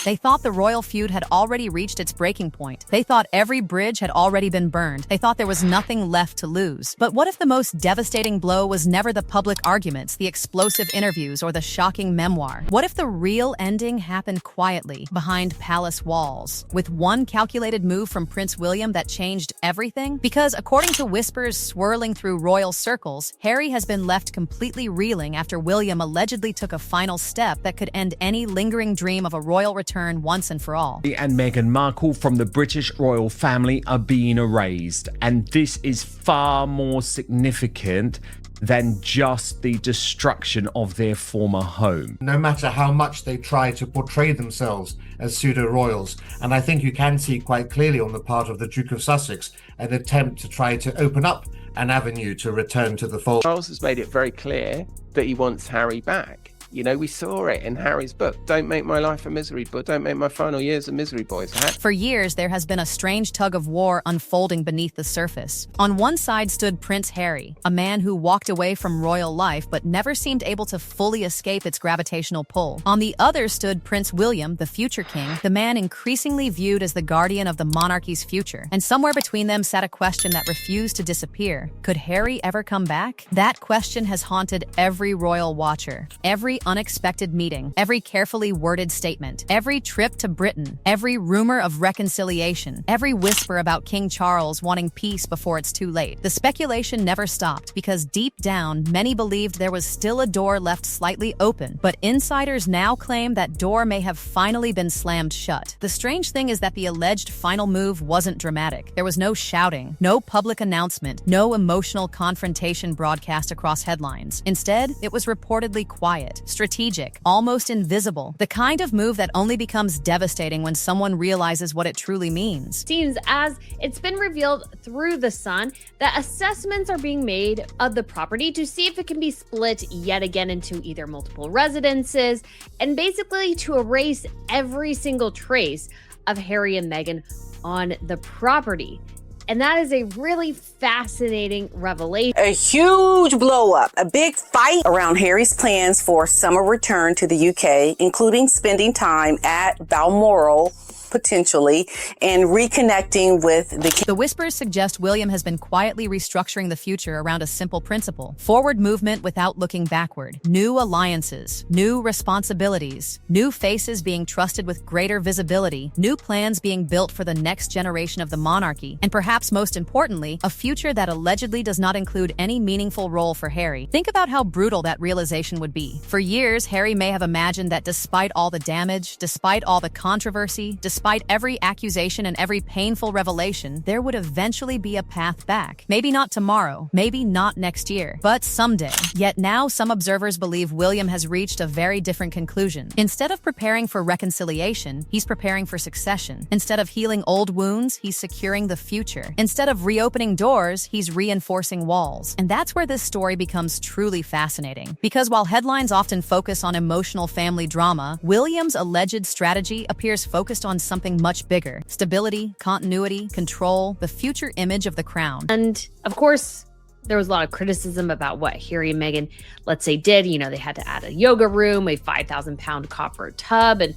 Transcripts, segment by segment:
They thought the royal feud had already reached its breaking point. They thought every bridge had already been burned. They thought there was nothing left to lose. But what if the most devastating blow was never the public arguments, the explosive interviews, or the shocking memoir? What if the real ending happened quietly, behind palace walls, with one calculated move from Prince William that changed everything? Because according to whispers swirling through royal circles, Harry has been left completely reeling after William allegedly took a final step that could end any lingering dream of a royal return once and for all. And Meghan Markle from the British royal family are being erased, and this is far more significant than just the destruction of their former home. No matter how much they try to portray themselves as pseudo-royals, and I think you can see quite clearly on the part of the Duke of Sussex an attempt to try to open up an avenue to return to the fold. Charles has made it very clear that he wants Harry back. You know, we saw it in Harry's book. Don't make my life a misery, but don't make my final years a misery, boys. For years, there has been a strange tug of war unfolding beneath the surface. On one side stood Prince Harry, a man who walked away from royal life but never seemed able to fully escape its gravitational pull. On the other stood Prince William, the future king, the man increasingly viewed as the guardian of the monarchy's future. And somewhere between them sat a question that refused to disappear. Could Harry ever come back? That question has haunted every royal watcher. Every unexpected meeting, every carefully worded statement, every trip to Britain, every rumor of reconciliation, every whisper about King Charles wanting peace before it's too late. The speculation never stopped because deep down, many believed there was still a door left slightly open, but insiders now claim that door may have finally been slammed shut. The strange thing is that the alleged final move wasn't dramatic. There was no shouting, no public announcement, no emotional confrontation broadcast across headlines. Instead, it was reportedly quiet, strategic, almost invisible, the kind of move that only becomes devastating when someone realizes what it truly means. Seems as it's been revealed through The Sun that assessments are being made of the property to see if it can be split yet again into either multiple residences, and basically to erase every single trace of Harry and Meghan on the property. And that is a really fascinating revelation. A huge blow up, a big fight around Harry's plans for summer return to the UK, including spending time at Balmoral, potentially, and reconnecting with The whispers suggest William has been quietly restructuring the future around a simple principle: forward movement without looking backward, new alliances, new responsibilities, new faces being trusted with greater visibility, new plans being built for the next generation of the monarchy, and perhaps most importantly, a future that allegedly does not include any meaningful role for Harry. Think about how brutal that realization would be. For years, Harry may have imagined that despite all the damage, despite all the controversy, despite every accusation and every painful revelation, there would eventually be a path back. Maybe not tomorrow, maybe not next year, but someday. Yet now some observers believe William has reached a very different conclusion. Instead of preparing for reconciliation, he's preparing for succession. Instead of healing old wounds, he's securing the future. Instead of reopening doors, he's reinforcing walls. And that's where this story becomes truly fascinating. Because while headlines often focus on emotional family drama, William's alleged strategy appears focused on something much bigger: stability, continuity, control, the future image of the crown. And of course, there was a lot of criticism about what Harry and Meghan, let's say, did. You know, they had to add a yoga room, a 5,000-pound copper tub, and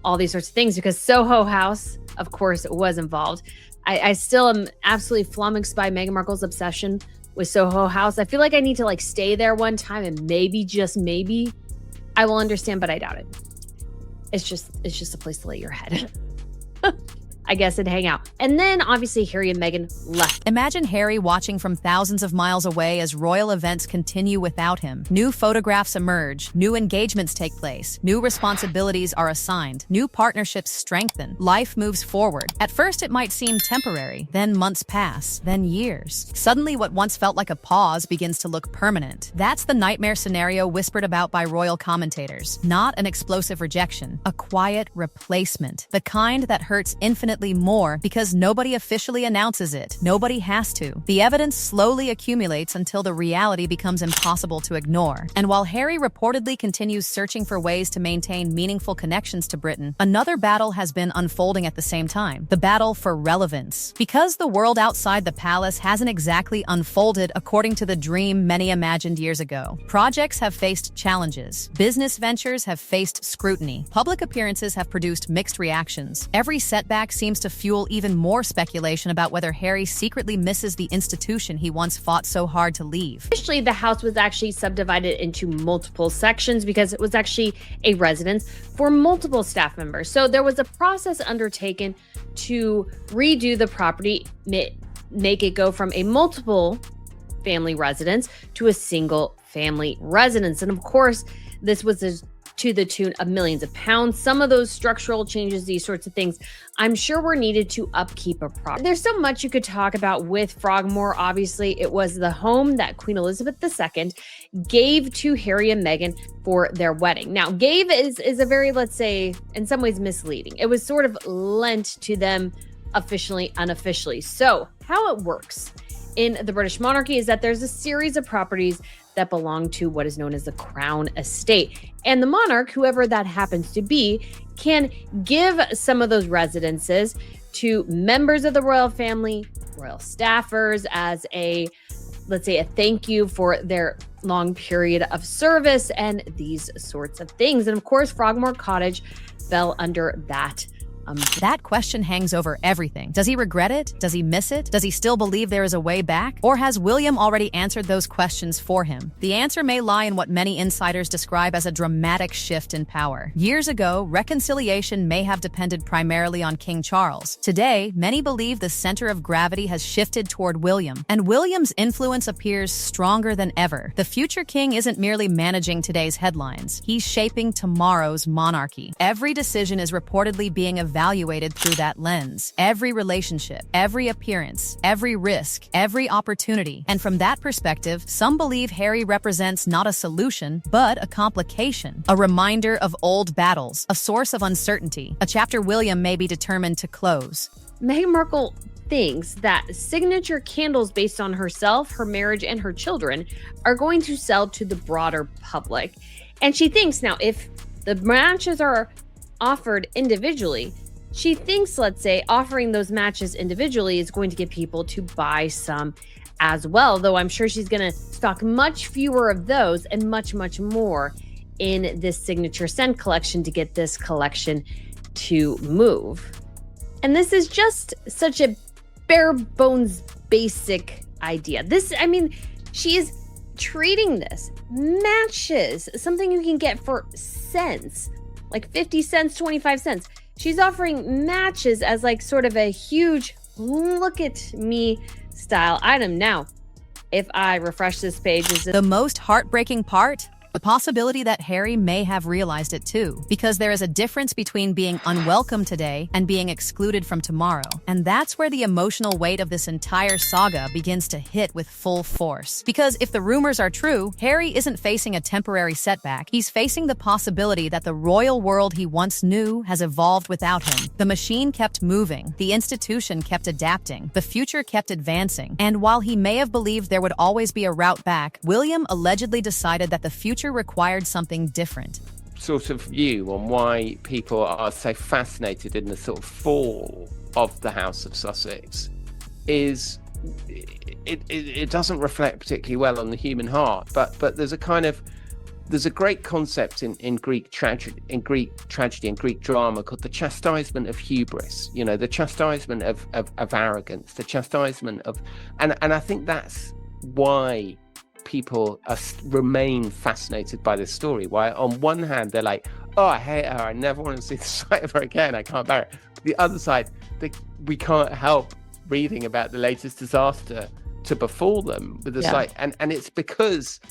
all these sorts of things because Soho House, of course, was involved. I still am absolutely flummoxed by Meghan Markle's obsession with Soho House. I feel like I need to stay there one time and maybe, just maybe, I will understand, but I doubt it. It's just a place to lay your head. I guess, and hang out. And then obviously Harry and Meghan left. Imagine Harry watching from thousands of miles away as royal events continue without him. New photographs emerge, new engagements take place, new responsibilities are assigned, new partnerships strengthen, life moves forward. At first it might seem temporary, then months pass, then years. Suddenly what once felt like a pause begins to look permanent. That's the nightmare scenario whispered about by royal commentators. Not an explosive rejection, a quiet replacement, the kind that hurts infinitely quietly more because nobody officially announces it. Nobody has to. The evidence slowly accumulates until the reality becomes impossible to ignore. And while Harry reportedly continues searching for ways to maintain meaningful connections to Britain, another battle has been unfolding at the same time. The battle for relevance. Because the world outside the palace hasn't exactly unfolded according to the dream many imagined years ago. Projects have faced challenges. Business ventures have faced scrutiny. Public appearances have produced mixed reactions. Every setback seems to fuel even more speculation about whether Harry secretly misses the institution he once fought so hard to leave. Initially, the house was actually subdivided into multiple sections because it was actually a residence for multiple staff members. So there was a process undertaken to redo the property, make it go from a multiple family residence to a single family residence. And of course, this was to the tune of millions of pounds. Some of those structural changes, these sorts of things, I'm sure were needed to upkeep a property. There's so much you could talk about with Frogmore. Obviously, it was the home that Queen Elizabeth II gave to Harry and Meghan for their wedding. Now, gave is a very, let's say, in some ways misleading. It was sort of lent to them officially, unofficially. So how it works in the British monarchy is that there's a series of properties that belong to what is known as the Crown Estate. And the monarch, whoever that happens to be, can give some of those residences to members of the royal family, royal staffers, as a, let's say, a thank you for their long period of service and these sorts of things. And of course, Frogmore Cottage fell under that. That question hangs over everything. Does he regret it? Does he miss it? Does he still believe there is a way back? Or has William already answered those questions for him? The answer may lie in what many insiders describe as a dramatic shift in power. Years ago, reconciliation may have depended primarily on King Charles. Today, many believe the center of gravity has shifted toward William, and William's influence appears stronger than ever. The future king isn't merely managing today's headlines. He's shaping tomorrow's monarchy. Every decision is reportedly being evaluated through that lens. Every relationship, every appearance, every risk, every opportunity. And from that perspective, some believe Harry represents not a solution, but a complication, a reminder of old battles, a source of uncertainty, a chapter William may be determined to close. Meghan Markle thinks that signature candles based on herself, her marriage, and her children are going to sell to the broader public. And she thinks now if the matches are offered individually, she thinks, let's say, offering those matches individually is going to get people to buy some as well, though I'm sure she's going to stock much fewer of those and much, much more in this signature scent collection to get this collection to move. And this is just such a bare bones basic idea. She is treating this matches, something you can get for cents, like 50 cents, 25 cents. She's offering matches as like sort of a huge look at me style item. Now, if I refresh this page, is the most heartbreaking part? The possibility that Harry may have realized it too, because there is a difference between being unwelcome today and being excluded from tomorrow. And that's where the emotional weight of this entire saga begins to hit with full force. Because if the rumors are true, Harry isn't facing a temporary setback. He's facing the possibility that the royal world he once knew has evolved without him. The machine kept moving, the institution kept adapting, the future kept advancing. And while he may have believed there would always be a route back, William allegedly decided that the future required something different. Sort of view on why people are so fascinated in the sort of fall of the House of Sussex is it doesn't reflect particularly well on the human heart, but there's a great concept in Greek tragedy and Greek drama called the chastisement of hubris, the chastisement of arrogance, the chastisement of and I think that's why people remain fascinated by this story. Why on one hand they're like, oh, I hate her, I never want to see the sight of her again, I can't bear it. But the other side, we can't help reading about the latest disaster to befall them with the sight, and it's because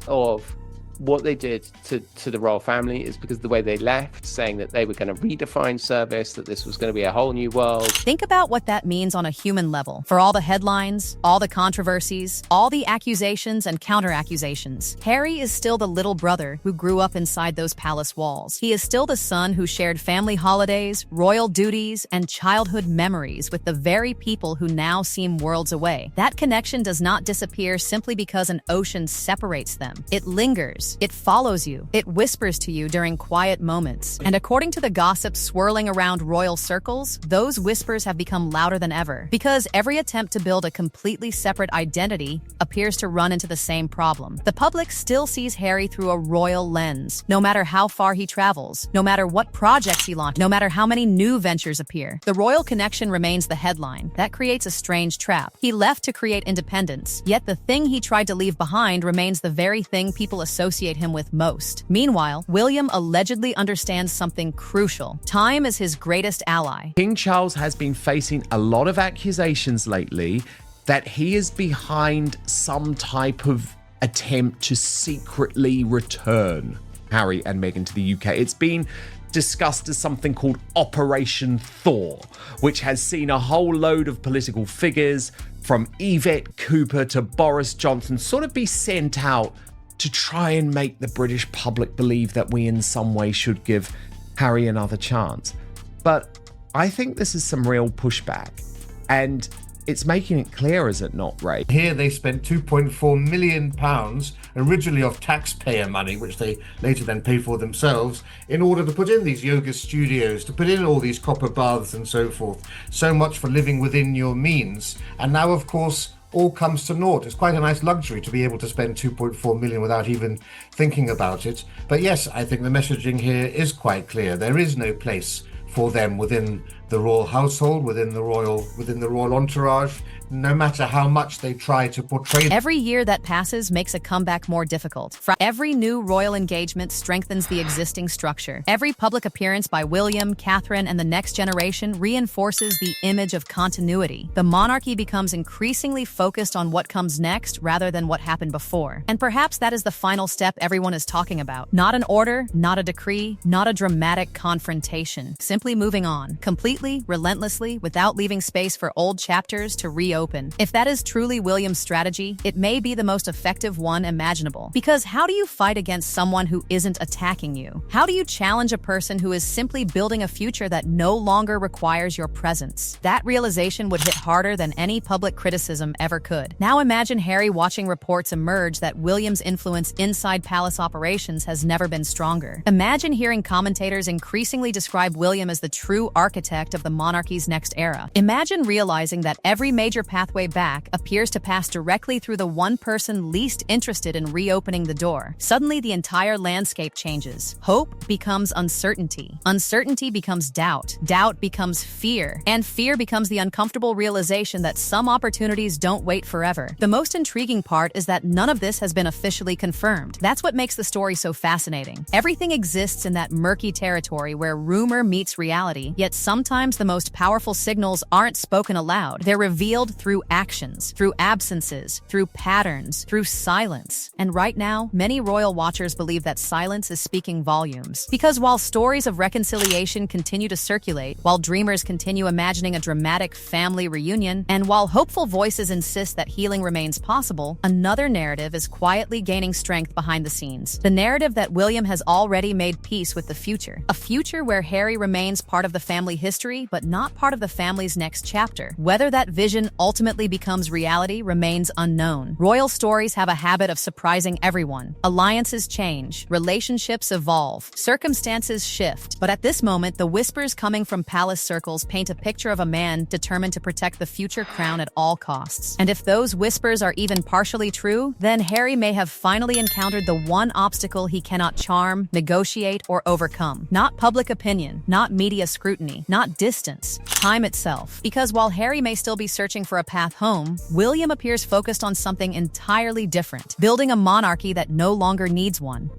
of what they did to the royal family is because the way they left, saying that they were going to redefine service, that this was going to be a whole new world. Think about what that means on a human level. For all the headlines, all the controversies, all the accusations and counter-accusations, Harry is still the little brother who grew up inside those palace walls. He is still the son who shared family holidays, royal duties, and childhood memories with the very people who now seem worlds away. That connection does not disappear simply because an ocean separates them. It lingers. It follows you. It whispers to you during quiet moments. And according to the gossip swirling around royal circles, those whispers have become louder than ever. Because every attempt to build a completely separate identity appears to run into the same problem. The public still sees Harry through a royal lens, no matter how far he travels, no matter what projects he launches, no matter how many new ventures appear. The royal connection remains the headline. That creates a strange trap. He left to create independence, yet the thing he tried to leave behind remains the very thing people associate him with most. Meanwhile, William allegedly understands something crucial. Time is his greatest ally. King Charles has been facing a lot of accusations lately that he is behind some type of attempt to secretly return Harry and Meghan to the UK. It's been discussed as something called Operation Thaw, which has seen a whole load of political figures from Yvette Cooper to Boris Johnson sort of be sent out to try and make the British public believe that we in some way should give Harry another chance. But I think this is some real pushback, and it's making it clear, is it not, Ray? Here they spent £2.4 million, originally of taxpayer money, which they later then paid for themselves, in order to put in these yoga studios, to put in all these copper baths and so forth. So much for living within your means. And now, of course, all comes to naught. It's quite a nice luxury to be able to spend 2.4 million without even thinking about it. But yes, I think the messaging here is quite clear. There is no place for them within the royal household, within the royal entourage, no matter how much they try to portray. Every year that passes makes a comeback more difficult. Every new royal engagement strengthens the existing structure. Every public appearance by William, Catherine, and the next generation reinforces the image of continuity. The monarchy becomes increasingly focused on what comes next rather than what happened before. And perhaps that is the final step everyone is talking about. Not an order, not a decree, not a dramatic confrontation. Simply moving on, completely, relentlessly, without leaving space for old chapters to reopen. If that is truly William's strategy, it may be the most effective one imaginable. Because how do you fight against someone who isn't attacking you? How do you challenge a person who is simply building a future that no longer requires your presence? That realization would hit harder than any public criticism ever could. Now imagine Harry watching reports emerge that William's influence inside palace operations has never been stronger. Imagine hearing commentators increasingly describe William as the true architect of the monarchy's next era. Imagine realizing that every major pathway back appears to pass directly through the one person least interested in reopening the door. Suddenly, the entire landscape changes. Hope becomes uncertainty. Uncertainty becomes doubt. Doubt becomes fear. And fear becomes the uncomfortable realization that some opportunities don't wait forever. The most intriguing part is that none of this has been officially confirmed. That's what makes the story so fascinating. Everything exists in that murky territory where rumor meets reality, yet sometimes the most powerful signals aren't spoken aloud. They're revealed through actions, through absences, through patterns, through silence. And right now, many royal watchers believe that silence is speaking volumes. Because while stories of reconciliation continue to circulate, while dreamers continue imagining a dramatic family reunion, and while hopeful voices insist that healing remains possible, another narrative is quietly gaining strength behind the scenes. The narrative that William has already made peace with the future. A future where Harry remains part of the family history, but not part of the family's next chapter. Whether that vision ultimately becomes reality remains unknown. Royal stories have a habit of surprising everyone. Alliances change, relationships evolve, circumstances shift. But at this moment, the whispers coming from palace circles paint a picture of a man determined to protect the future crown at all costs. And if those whispers are even partially true, then Harry may have finally encountered the one obstacle he cannot charm, negotiate, or overcome. Not public opinion, not media scrutiny, not distance, time itself. Because while Harry may still be searching for a path home, William appears focused on something entirely different, building a monarchy that no longer needs one.